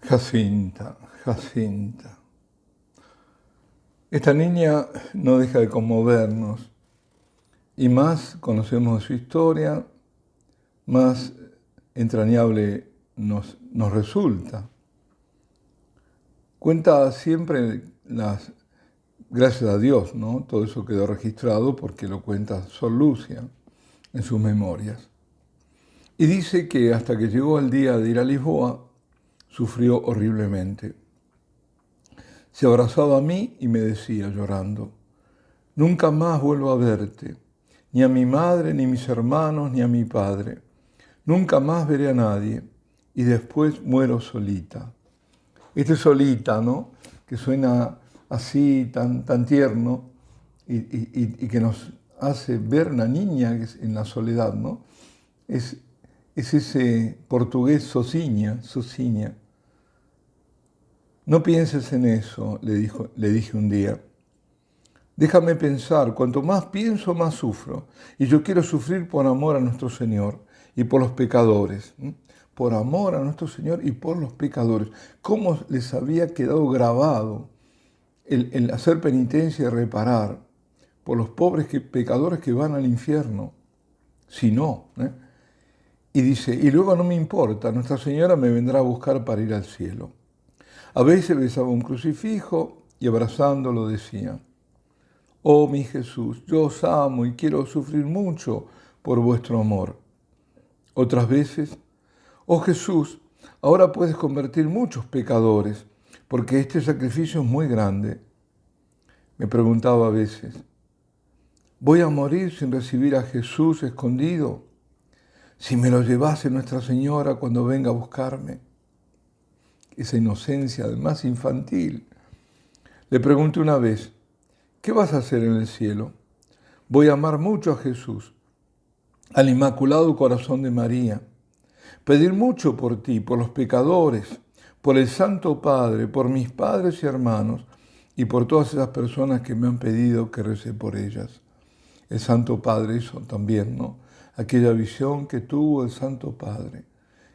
Jacinta, Jacinta. Esta niña no deja de conmovernos y más conocemos su historia, más entrañable nos resulta. Cuenta siempre gracias a Dios, ¿no? Todo eso quedó registrado porque lo cuenta Sor Lucia en sus memorias. Y dice que hasta que llegó el día de ir a Lisboa, sufrió horriblemente. Se abrazaba a mí y me decía, llorando, nunca más vuelvo a verte, ni a mi madre, ni a mis hermanos, ni a mi padre. Nunca más veré a nadie y después muero solita. Este solita, ¿no? Que suena así, tan tierno y que nos hace ver una niña en la soledad, ¿no? Es ese portugués sozinha. No pienses en eso, le dije un día. Déjame pensar, cuanto más pienso, más sufro. Y yo quiero sufrir por amor a nuestro Señor y por los pecadores. Por amor a nuestro Señor y por los pecadores. ¿Cómo les había quedado grabado el hacer penitencia y reparar por los pobres pecadores que van al infierno? Si no. Y dice, y luego no me importa, Nuestra Señora me vendrá a buscar para ir al cielo. A veces besaba un crucifijo y abrazándolo decía, oh mi Jesús, yo os amo y quiero sufrir mucho por vuestro amor. Otras veces, oh Jesús, ahora puedes convertir muchos pecadores, porque este sacrificio es muy grande. Me preguntaba a veces, ¿voy a morir sin recibir a Jesús escondido? Si me lo llevase Nuestra Señora cuando venga a buscarme. Esa inocencia, además infantil. Le pregunté una vez, ¿qué vas a hacer en el cielo? Voy a amar mucho a Jesús, al Inmaculado Corazón de María, pedir mucho por ti, por los pecadores, por el Santo Padre, por mis padres y hermanos y por todas esas personas que me han pedido que recé por ellas. El Santo Padre hizo también, ¿no? Aquella visión que tuvo el Santo Padre,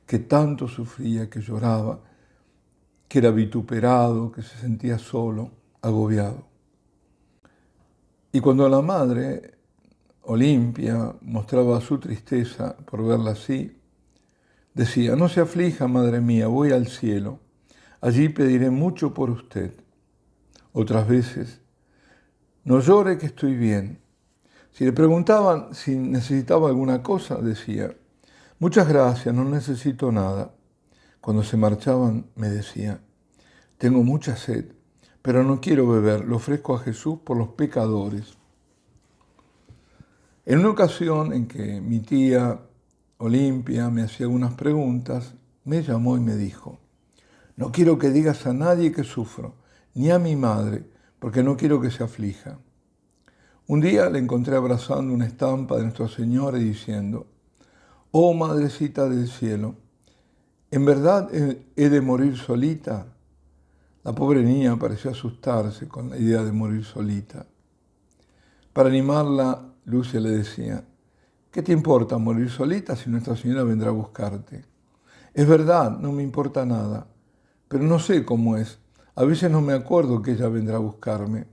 que tanto sufría, que lloraba, que era vituperado, que se sentía solo, agobiado. Y cuando la madre, Olimpia, mostraba su tristeza por verla así, decía, no se aflija, madre mía, voy al cielo, allí pediré mucho por usted. Otras veces, no llore que estoy bien. Si le preguntaban si necesitaba alguna cosa, decía, muchas gracias, no necesito nada. Cuando se marchaban, me decía, tengo mucha sed, pero no quiero beber, lo ofrezco a Jesús por los pecadores. En una ocasión en que mi tía Olimpia me hacía unas preguntas, me llamó y me dijo, no quiero que digas a nadie que sufro, ni a mi madre, porque no quiero que se aflija. Un día le encontré abrazando una estampa de Nuestra Señora y diciendo, oh Madrecita del Cielo, ¿en verdad he de morir solita? La pobre niña pareció asustarse con la idea de morir solita. Para animarla, Lucia le decía, ¿qué te importa morir solita si Nuestra Señora vendrá a buscarte? Es verdad, no me importa nada, pero no sé cómo es. A veces no me acuerdo que ella vendrá a buscarme.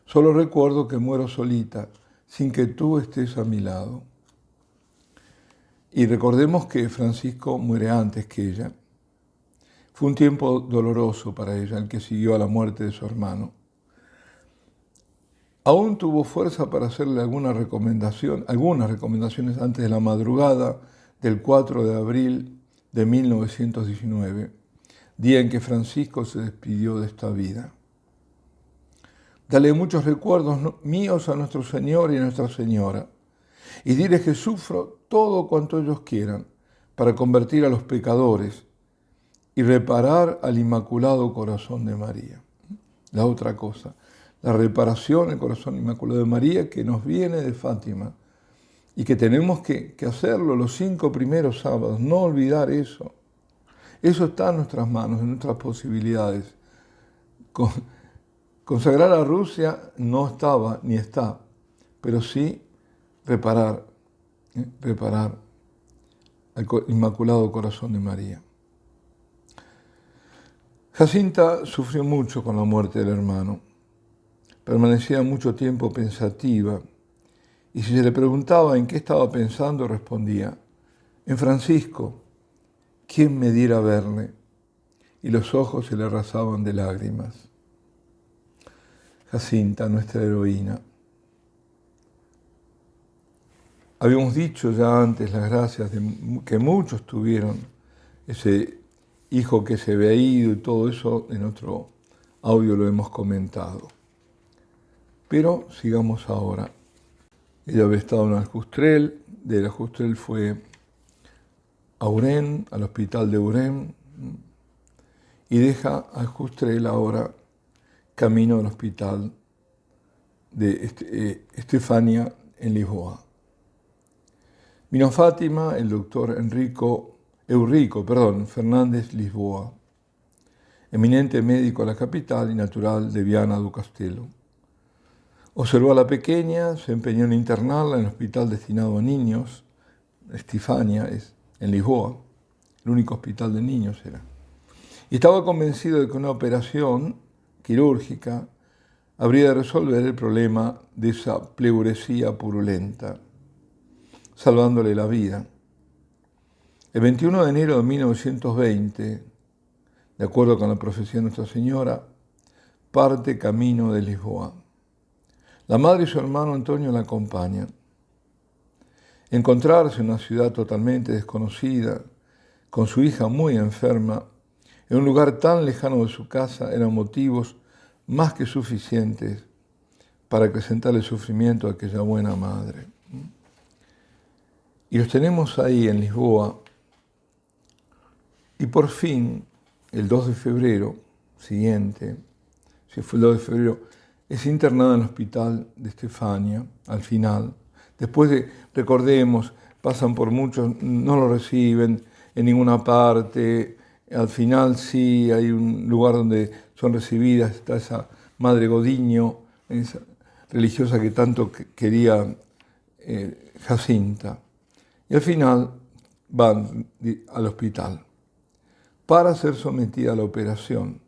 Solo recuerdo que muero solita, sin que tú estés a mi lado. Y recordemos que Francisco muere antes que ella. Fue un tiempo doloroso para ella, el que siguió a la muerte de su hermano. Aún tuvo fuerza para hacerle algunas recomendaciones antes de la madrugada del 4 de abril de 1919, día en que Francisco se despidió de esta vida. Dale muchos recuerdos míos a nuestro Señor y a Nuestra Señora, y dile que sufro todo cuanto ellos quieran para convertir a los pecadores y reparar al Inmaculado Corazón de María. La otra cosa, la reparación del Corazón Inmaculado de María que nos viene de Fátima y que tenemos que hacerlo los 5 primeros sábados, no olvidar eso. Eso está en nuestras manos, en nuestras posibilidades. Consagrar a Rusia no estaba ni está, pero sí reparar al Inmaculado Corazón de María. Jacinta sufrió mucho con la muerte del hermano. Permanecía mucho tiempo pensativa y si se le preguntaba en qué estaba pensando, respondía, en Francisco, ¿quién me diera verle? Y los ojos se le arrasaban de lágrimas. Jacinta, nuestra heroína. Habíamos dicho ya antes las gracias que muchos tuvieron, ese hijo que se había ido y todo eso, en otro audio lo hemos comentado. Pero sigamos ahora. Ella había estado en Aljustrel, de Aljustrel fue a Urén, al hospital de Urén, y deja Aljustrel ahora camino al hospital de Estefania en Lisboa. Vino a Fátima el doctor Eurico Fernández Lisboa, eminente médico de la capital y natural de Viana do Castelo. Observó a la pequeña, se empeñó en internarla en el hospital destinado a niños, Estefania, en Lisboa, el único hospital de niños era. Y estaba convencido de que una operación quirúrgica habría de resolver el problema de esa pleuresía purulenta, salvándole la vida. El 21 de enero de 1920, de acuerdo con la profecía de Nuestra Señora, parte camino de Lisboa. La madre y su hermano Antonio la acompañan. Encontrarse en una ciudad totalmente desconocida, con su hija muy enferma, en un lugar tan lejano de su casa, eran motivos más que suficientes para acrecentar el sufrimiento de aquella buena madre. Y los tenemos ahí en Lisboa, y por fin, el 2 de febrero siguiente, si fue el 2 de febrero, es internada en el hospital de Estefania, al final. Después de, recordemos, pasan por muchos, no lo reciben en ninguna parte, al final sí hay un lugar donde son recibidas, está esa Madre Godiño, esa religiosa que tanto quería Jacinta. Y al final van al hospital para ser sometida a la operación,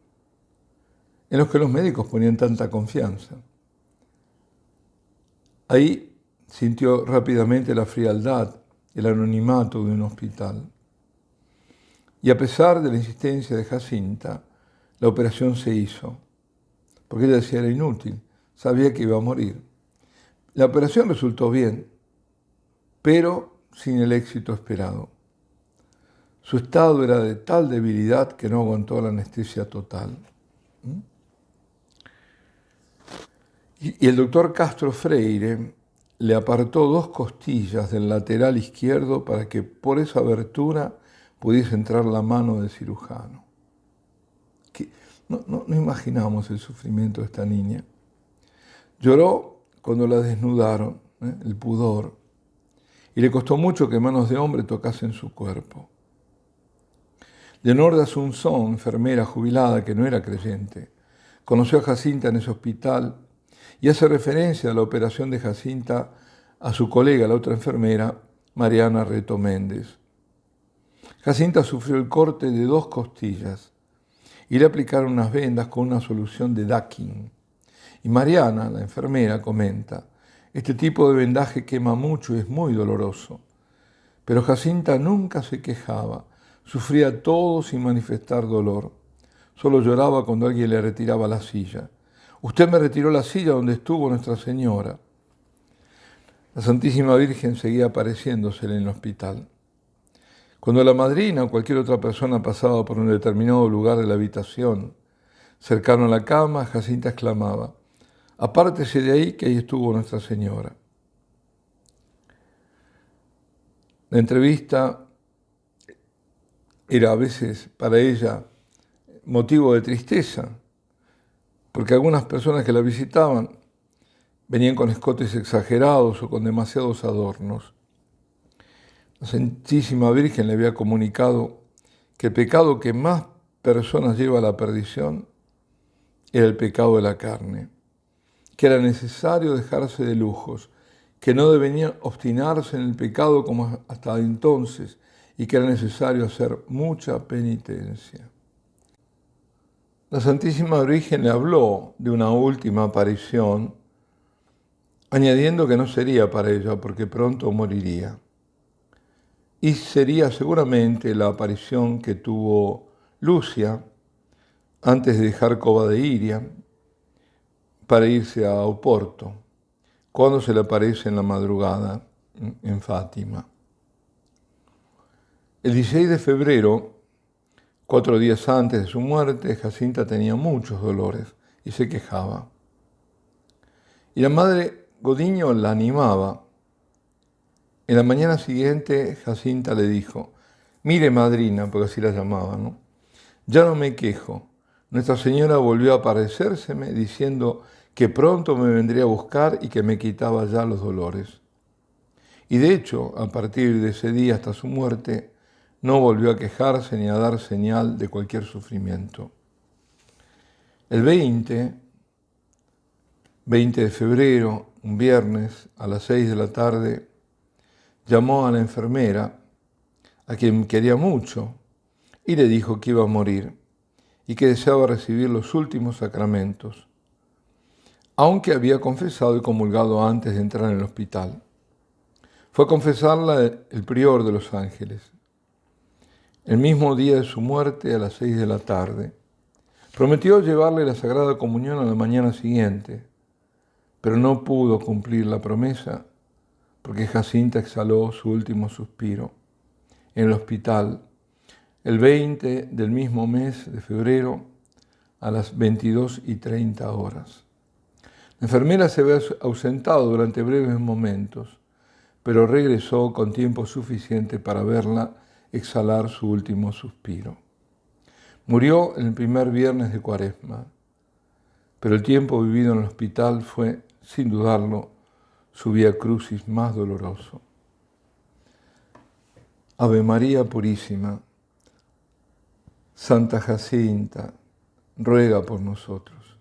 en los que los médicos ponían tanta confianza. Ahí sintió rápidamente la frialdad, el anonimato de un hospital. Y a pesar de la insistencia de Jacinta, la operación se hizo, porque ella decía era inútil, sabía que iba a morir. La operación resultó bien, pero sin el éxito esperado. Su estado era de tal debilidad que no aguantó la anestesia total. Y el doctor Castro Freire le apartó 2 costillas del lateral izquierdo para que por esa abertura pudiese entrar la mano del cirujano. No imaginamos el sufrimiento de esta niña. Lloró cuando la desnudaron, el pudor, y le costó mucho que manos de hombre tocasen su cuerpo. Leonor de Asunción, enfermera jubilada que no era creyente, conoció a Jacinta en ese hospital y hace referencia a la operación de Jacinta a su colega, la otra enfermera, Mariana Reto Méndez. Jacinta sufrió el corte de 2 costillas y le aplicaron unas vendas con una solución de Dakin. Y Mariana, la enfermera, comenta, este tipo de vendaje quema mucho y es muy doloroso. Pero Jacinta nunca se quejaba, sufría todo sin manifestar dolor. Solo lloraba cuando alguien le retiraba la silla. Usted me retiró la silla donde estuvo Nuestra Señora. La Santísima Virgen seguía apareciéndosele en el hospital. Cuando la madrina o cualquier otra persona pasaba por un determinado lugar de la habitación, cercano a la cama, Jacinta exclamaba, apártese de ahí que ahí estuvo Nuestra Señora. La entrevista era a veces para ella motivo de tristeza, porque algunas personas que la visitaban venían con escotes exagerados o con demasiados adornos. La Santísima Virgen le había comunicado que el pecado que más personas lleva a la perdición era el pecado de la carne, que era necesario dejarse de lujos, que no debían obstinarse en el pecado como hasta entonces y que era necesario hacer mucha penitencia. la Santísima Virgen le habló de una última aparición, añadiendo que no sería para ella porque pronto moriría. Y sería seguramente la aparición que tuvo Lucia antes de dejar Cova de Iria para irse a Oporto, cuando se le aparece en la madrugada en Fátima. El 16 de febrero, 4 días antes de su muerte, Jacinta tenía muchos dolores y se quejaba. Y la madre Godiño la animaba. En la mañana siguiente, Jacinta le dijo: mire, madrina, porque así la llamaba, ¿no? Ya no me quejo. Nuestra Señora volvió a aparecérseme diciendo que pronto me vendría a buscar y que me quitaba ya los dolores. Y de hecho, a partir de ese día hasta su muerte, no volvió a quejarse ni a dar señal de cualquier sufrimiento. El 20 de febrero, un viernes, a las 6 de la tarde, llamó a la enfermera, a quien quería mucho, y le dijo que iba a morir y que deseaba recibir los últimos sacramentos, aunque había confesado y comulgado antes de entrar en el hospital. Fue a confesarla el prior de los ángeles. El mismo día de su muerte, a las 6 de la tarde, prometió llevarle la Sagrada Comunión a la mañana siguiente, pero no pudo cumplir la promesa porque Jacinta exhaló su último suspiro en el hospital el 20 del mismo mes de febrero a las 22:30. La enfermera se había ausentado durante breves momentos, pero regresó con tiempo suficiente para verla exhalar su último suspiro. Murió el primer viernes de Cuaresma, pero el tiempo vivido en el hospital fue, sin dudarlo, su vía crucis más doloroso. Ave María Purísima, Santa Jacinta, ruega por nosotros.